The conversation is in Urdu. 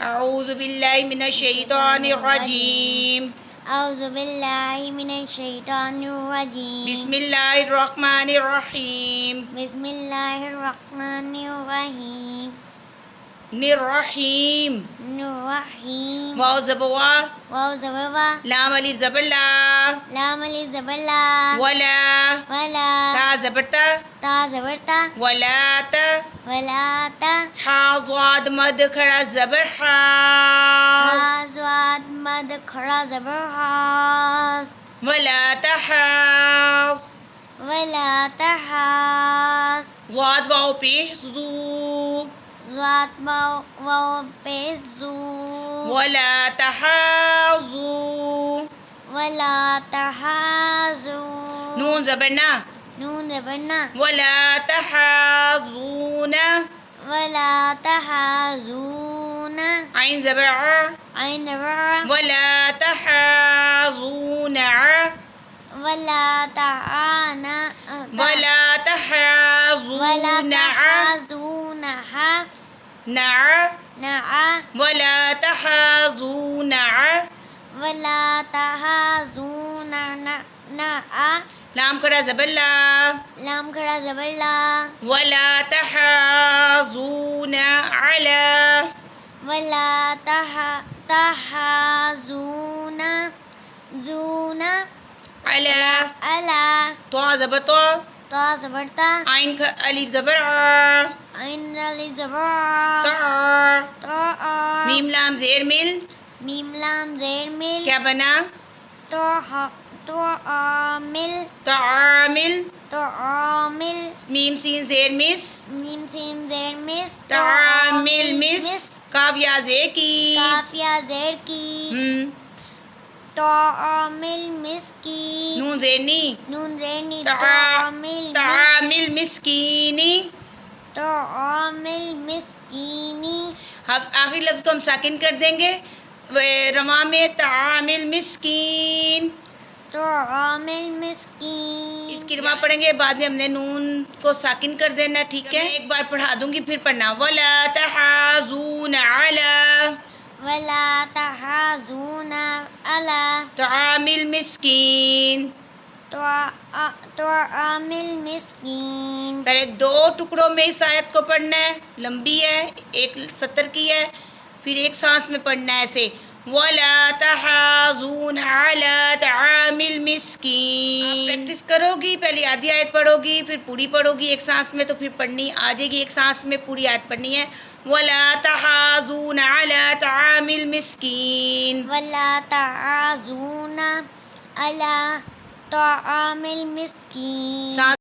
اعوذ باللہ من الشیطان الرجیم اعوذ باللہ من الشیطان الرجیم بسم اللہ الرحمن الرحیم بسم اللہ الرحمن الرحیم الرحیم الرحیم واو زبر وا واو زبر وا لام الف زبر لا لام الف زبر لا ولا ولا تا زبر تا تا زبر تا ولا تا ولا تا حا ضاد مد کھڑا زبر حا ہا زواد مد کھڑا زبر ہاس ولا تحاض ولا تحاس ضاد واو پیش ذو زواد واو پیش زو ولا تحاضوا ولا تحازو نون زبر نا نون زبر نا ولا تحاضون ولا تحازون عین زبر ع عین زبر ولا تحاضون ع ولا تعانا ولا ولا تحاضون ع تحازون ح نع نع ولا تحاضون ع ولا تحازون نع لام کھڑا زبر لا لام کھڑا زبر لا ولا تحاضون على ولا تحازون زون على الا طا زبر طا تا زبر تا عین الف زبر ع عین الف زبر طا تا میم لام زیر مل میم لام زیر مل کیا بنا تعامل تعامل تعامل میم سین زیر مس میم سین زیر مس تعامل مس کاف یا زیر کی کافیہ زیر کی تعامل مسکی نون زیر نی نون زیر نی تعامل تعامل مسکینی تعامل مسکینی اب آخری لفظ کو ہم ساکن کر دیں گے رواں میں تعامل مسکین تعامل مسکین اس کی رواں پڑھیں گے بعد میں ہم نے نون کو ساکن کر دینا ٹھیک ہے ایک بار پڑھا دوں گی پھر پڑھنا ولا تحاضون علی ولا تحازون علی تعامل مسکین تعامل مسکین پہلے 2 ٹکڑوں میں اس آیت کو پڑھنا ہے لمبی ہے ایک 70 کی ہے پھر ایک سانس میں پڑھنا ہے ایسے وَلَا تَحَاضُونَ عَلَى طَعَامِ الْمِسْكِينِ آپ پریکٹس کرو گی پہلے آدھی آیت پڑھو گی پھر پوری پڑھو گی ایک سانس میں تو پھر پڑھنی آ جائے گی ایک سانس میں پوری آیت پڑھنی ہے وَلَا تَحَاضُونَ عَلَى طَعَامِ الْمِسْكِينِ ولا تعازون علی طعام المسکین